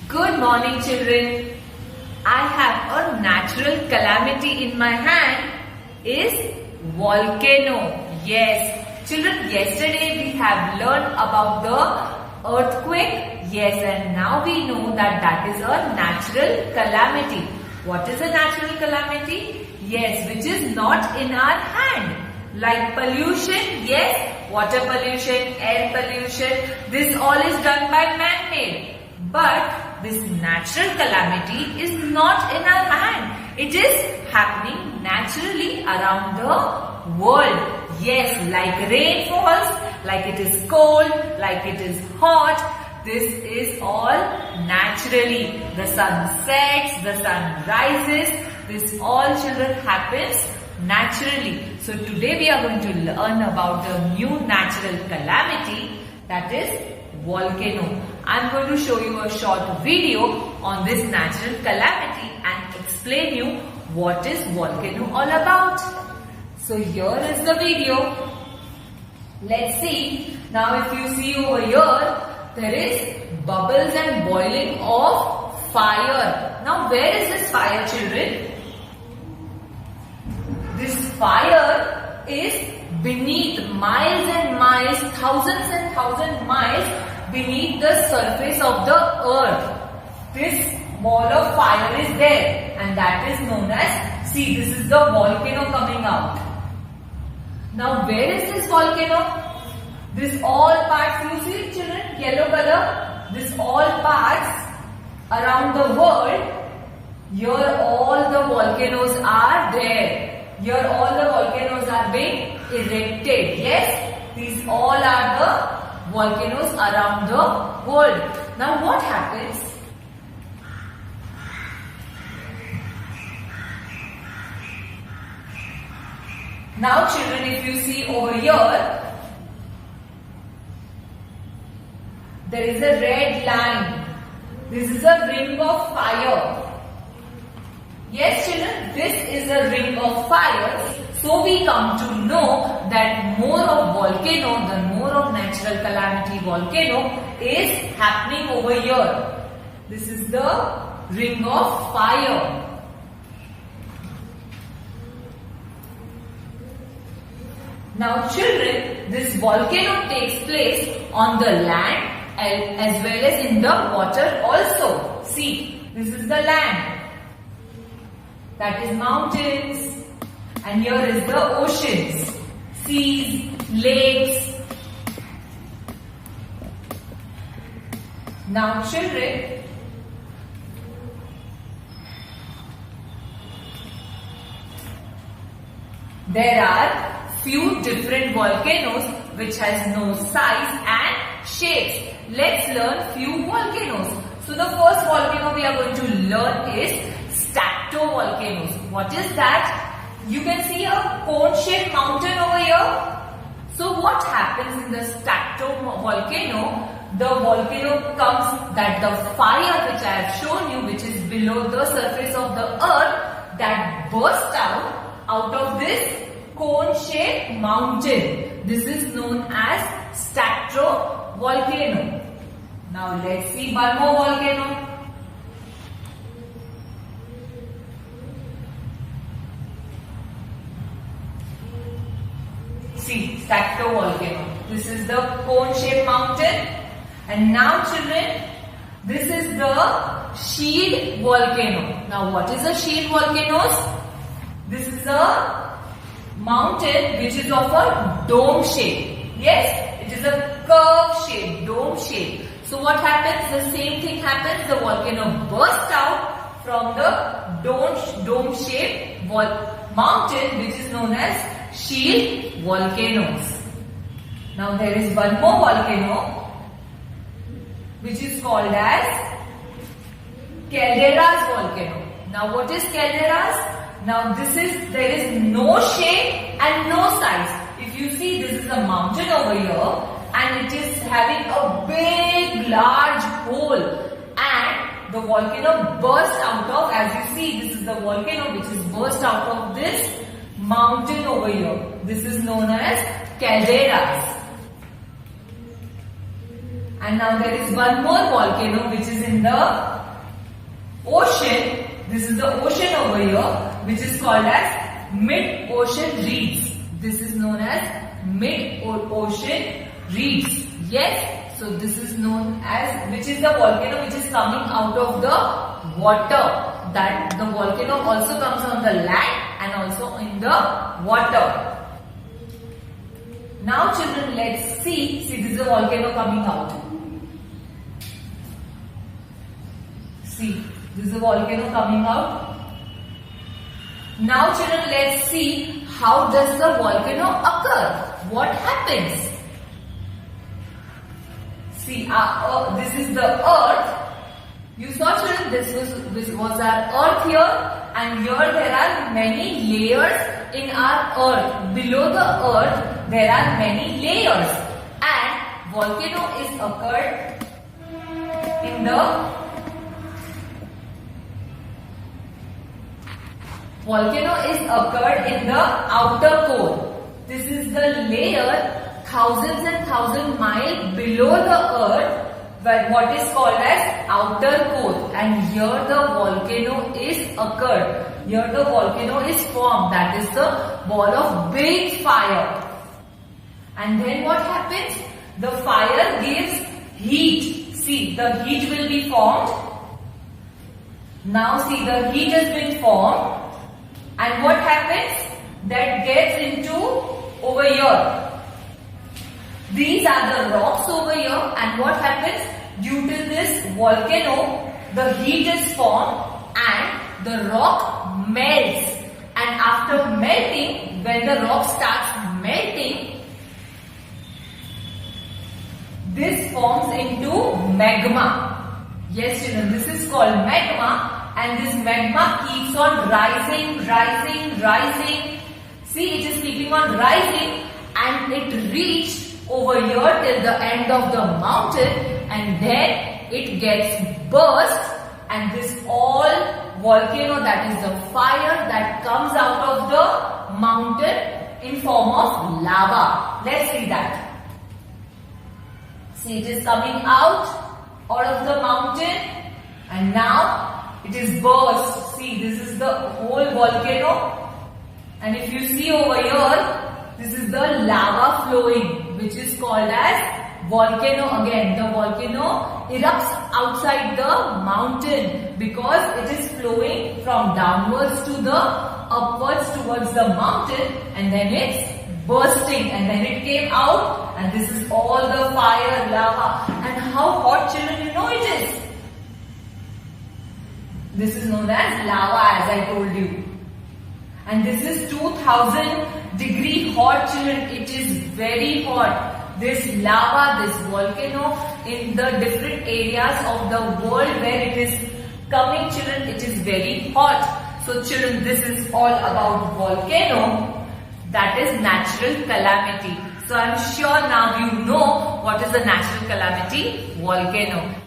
Good morning, children. I have a natural calamity in my hand is volcano. Yes, children, yesterday we have learned about the earthquake. Yes, and now we know that that is a natural calamity. What is a natural calamity? Yes, which is not in our hand. Like pollution, yes, water pollution, air pollution, this all is done by man-made. But this natural calamity is not in our hand. It is happening naturally around the world. Yes, like rain falls, like it is cold, like it is hot. This is all naturally. The sun sets, the sun rises. This all, children, happens naturally. So today we are going to learn about the new natural calamity, that is volcano. I am going to show you a short video on this natural calamity and explain you what is volcano all about. So here is the video. Let's see. Now if you see over here, there is bubbles and boiling of fire. Now where is this fire, children? This fire is beneath miles and miles, thousands and thousands miles beneath the surface of the earth. This ball of fire is there, and that is known as, see, this is the volcano coming out. Now where is this volcano? This all parts, you see, children, yellow color, this all parts around the world, here all the volcanoes are there. Here all the volcanoes are being erected. Yes, these all are the volcanoes around the world. Now what happens? Now children, if you see over here, there is a red line. This is a ring of fire. Yes, children, this is a ring of fire. So we come to know that more of volcano, the more of natural calamity volcano is happening over here. This is the ring of fire. Now children, this volcano takes place on the land as well as in the water also. See, this is the land. That is mountains, and here is the oceans, seas, lakes. Now children, there are few different volcanoes which has no size and shapes. Let's learn few volcanoes. So the first volcano we are going to learn is stratovolcanoes. What is that? You can see a cone-shaped mountain over here. So what happens in the stratovolcano? The volcano comes, that the fire which I have shown you, which is below the surface of the earth, that bursts out of this cone-shaped mountain. This is known as stratovolcano. Now let's see one more volcano. See, stratovolcano. This is the cone-shaped mountain. And now children, this is the shield volcano. Now what is a shield volcanoes? This is a mountain which is of a dome shape. Yes, it is a curve shape, dome shape. So what happens? The same thing happens. The volcano bursts out from the dome shaped mountain which is known as shield volcanoes. Now there is one more volcano which is called as calderas volcano. Now what is calderas? Now there is no shape and no size. If you see, this is a mountain over here and it is having a big large hole, and the volcano bursts out of, as you see, this is the volcano which is burst out of this mountain over here. This is known as calderas. And now there is one more volcano which is in the ocean. This is the ocean over here, which is called as mid-ocean reeds. This is known as mid-ocean reeds. Yes, so this is known as, which is the volcano which is coming out of the water. That the volcano also comes on the land and also in the water. Now children, let's see this is a volcano coming out. See, this is a volcano coming out. Now children, let's see how does the volcano occur. What happens? See, this is the earth. You saw children, this was our earth here, and here there are many layers in our earth. Below the earth there are many layers, and volcano is occurred in the outer core. This is the layer thousands and thousands miles below the earth, what is called as outer core, and here the volcano is occurred. Here the volcano is formed. That is the ball of big fire. And then what happens? The fire gives heat. See, the heat will be formed. Now see, the heat has been formed. And what happens? That gets into over here. These are the rocks over here, and what happens? Due to this volcano, the heat is formed and the rock melts. And after melting, when the rock starts melting, this forms into magma. Yes children, this is called magma, and this magma keeps on rising. See, it is keeping on rising, and it reached over here till the end of the mountain, and then it gets burst, and this all volcano, that is the fire that comes out of the mountain in form of lava. Let's see that. See, it is coming out of the mountain, and now it is burst. See, this is the whole volcano, and if you see over here, this is the lava flowing, which is called as volcano again. The volcano erupts outside the mountain because it is flowing from downwards to the upwards towards the mountain, and then it's bursting, and then it came out, and this is all the fire, lava. And how hot children, you know it is. This is known as lava, as I told you. And this is 2000 degree hot children. It is very hot. This lava, this volcano in the different areas of the world where it is coming children, it is very hot. So children, this is all about volcano, that is natural calamity. So I am sure now you know what is a natural calamity, volcano.